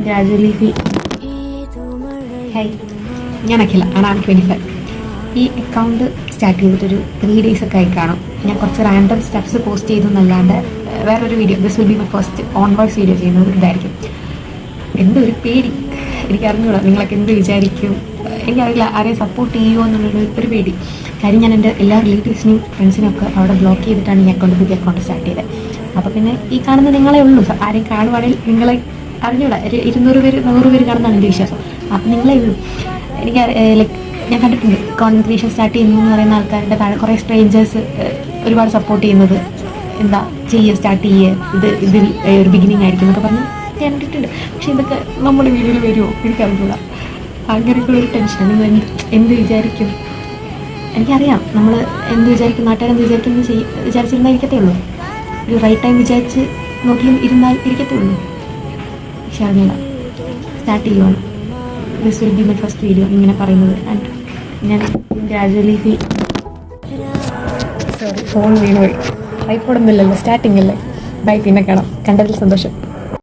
Gradually feel. High, ഞാൻ അഖില, ആണ് 25. ഈ അക്കൗണ്ട് സ്റ്റാർട്ട് ചെയ്തിട്ടൊരു 3 days ഒക്കെ ആയി കാണും. ഞാൻ കുറച്ച് റാൻഡം സ്റ്റെപ്സ് പോസ്റ്റ് ചെയ്തു എന്നല്ലാണ്ട് വേറൊരു video, this will be my first onwards video ചെയ്യുന്നത് ഇതായിരിക്കും. എന്തൊരു പേടി, എനിക്ക് അറിഞ്ഞൂടാ നിങ്ങളൊക്കെ എന്ത് വിചാരിക്കും, എനിക്കറിയില്ല ആരെയും സപ്പോർട്ട് ചെയ്യുമോ എന്നുള്ളൊരു പേടി. കാര്യം ഞാൻ എൻ്റെ എല്ലാ റിലേറ്റീവ്സിനെയും ഫ്രണ്ട്സിനെയും ഒക്കെ അവിടെ ബ്ലോക്ക് ചെയ്തിട്ടാണ് ഈ പുതിയ അക്കൗണ്ട് സ്റ്റാർട്ട് ചെയ്തത്. അപ്പോൾ പിന്നെ ഈ കാണുന്ന നിങ്ങളെ ഉള്ളൂ, ആരെയും കാണുവാണെങ്കിൽ നിങ്ങളെ അറിഞ്ഞൂടാ, ഒരു 200 പേര് 100 പേര് കാണുന്നതാണ് എൻ്റെ വിശ്വാസം. അപ്പം നിങ്ങളെ ഉള്ളൂ. എനിക്ക് ലൈക്ക് ഞാൻ കണ്ടിട്ടുണ്ട് കോണ്ടന്റ് ക്രിയേഷൻ സ്റ്റാർട്ട് ചെയ്യുന്നു എന്ന് പറയുന്ന ആൾക്കാരുടെ താഴെ കുറേ സ്ട്രേഞ്ചേഴ്സ് ഒരുപാട് സപ്പോർട്ട് ചെയ്യുന്നത്, എന്താ ചെയ്യുക, സ്റ്റാർട്ട് ചെയ്യുക, ഇതിൽ ഒരു ബിഗിനിങ് ആയിരിക്കും എന്നൊക്കെ പറഞ്ഞ് ഞാൻ കണ്ടിട്ടുണ്ട്. പക്ഷെ ഇതൊക്കെ നമ്മുടെ വീഡിയോയിൽ വരുമോ എനിക്കറിഞ്ഞൂടാ. അങ്ങനെയൊക്കെയുള്ളൊരു ടെൻഷൻ. നിങ്ങൾ എന്ത് വിചാരിക്കും എനിക്കറിയാം. നമ്മൾ എന്ത് വിചാരിക്കും, നാട്ടുകാരെന്ത് വിചാരിക്കും വിചാരിച്ചിരുന്നാൽ ഇരിക്കത്തേ ഉള്ളൂ. ഒരു റൈറ്റ് ടൈം വിചാരിച്ച് നോക്കിയും ഇരുന്നാൽ ഇരിക്കത്തേ ഉള്ളൂ. പക്ഷെ അറിഞ്ഞൂടാ, സ്റ്റാർട്ട് ചെയ്യുവാണ്. This will be my first video ഇങ്ങനെ പറയുന്നത്. ആൻഡ് ഞാൻ ഗ്രാജുവലി സോറി, ഫോൺ വീണുപോയി. ട്രൈപ്പോഡൊന്നുമില്ലല്ലോ, സ്റ്റാർട്ടിങ് അല്ലേ. ബൈ, പിന്നെ കാണാം. കണ്ടതിൽ സന്തോഷം.